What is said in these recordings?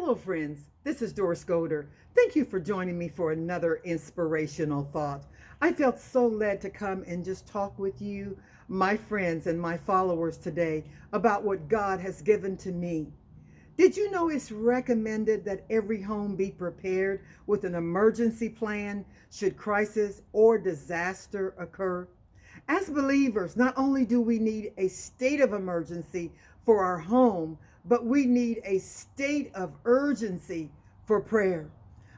Hello, friends. This is Doris. Thank you for joining me for another inspirational thought. I felt so led to come and just talk with you, my friends and my followers today about what God has given to me. Did you know it's recommended that every home be prepared with an emergency plan should crisis or disaster occur? As believers, not only do we need a state of emergency for our home, but we need a state of urgency for prayer.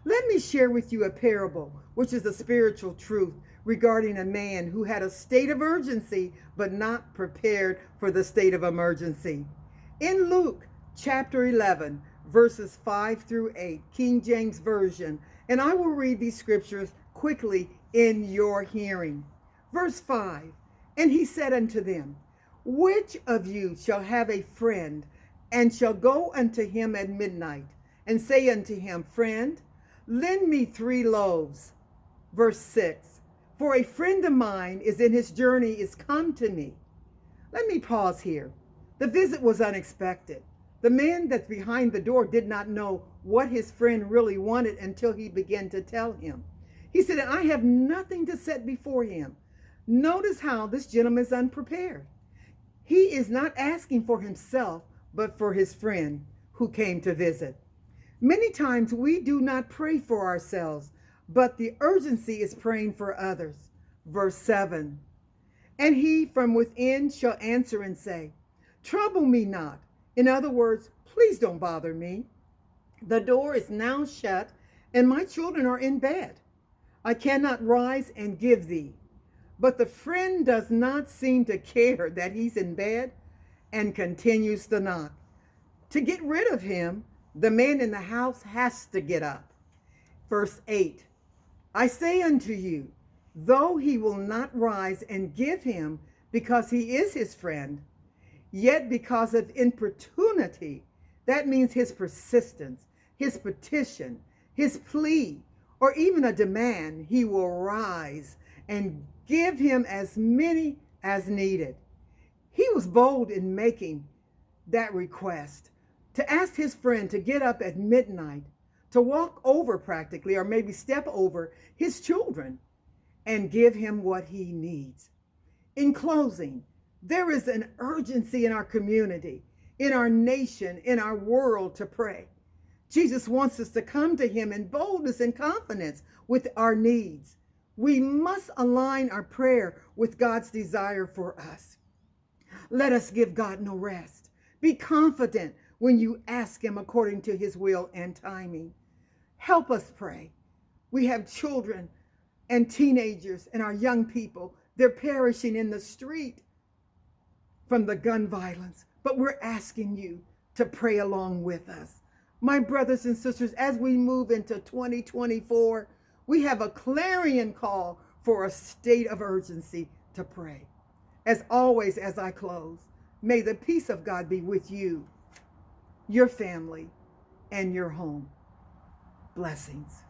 Let me share with you a parable, which is a spiritual truth regarding a man who had a state of urgency, but not prepared for the state of emergency. In Luke chapter 11, verses 5 through 8, King James Version, and I will read these scriptures quickly in your hearing. Verse 5, and he said unto them, which of you shall have a friend, and shall go unto him at midnight, and say unto him, friend, lend me 3 loaves. Verse 6, for a friend of mine is in his journey, is come to me. Let me pause here. The visit was unexpected. The man that's behind the door did not know what his friend really wanted until he began to tell him. He said, I have nothing to set before him. Notice how this gentleman is unprepared. He is not asking for himself, but for his friend who came to visit. Many times we do not pray for ourselves, but the urgency is praying for others. Verse 7, and he from within shall answer and say, trouble me not. In other words, please don't bother me. The door is now shut, and my children are in bed. I cannot rise and give thee. But the friend does not seem to care that he's in bed and continues to knock. To get rid of him, the man in the house has to get up. Verse 8, I say unto you, though he will not rise and give him because he is his friend, yet because of importunity, that means his persistence, his petition, his plea, or even a demand, he will rise and give him as many as needed. He was bold in making that request, to ask his friend to get up at midnight, to walk over practically, or maybe step over his children and give him what he needs. In closing, there is an urgency in our community, in our nation, in our world to pray. Jesus wants us to come to him in boldness and confidence with our needs. We must align our prayer with God's desire for us. Let us give God no rest. Be confident when you ask him according to his will and timing. Help us pray. We have children and teenagers and our young people. They're perishing in the street from the gun violence, but we're asking you to pray along with us. My brothers and sisters, as we move into 2024, we have a clarion call for a state of urgency to pray. As always, as I close, may the peace of God be with you, your family, and your home. Blessings.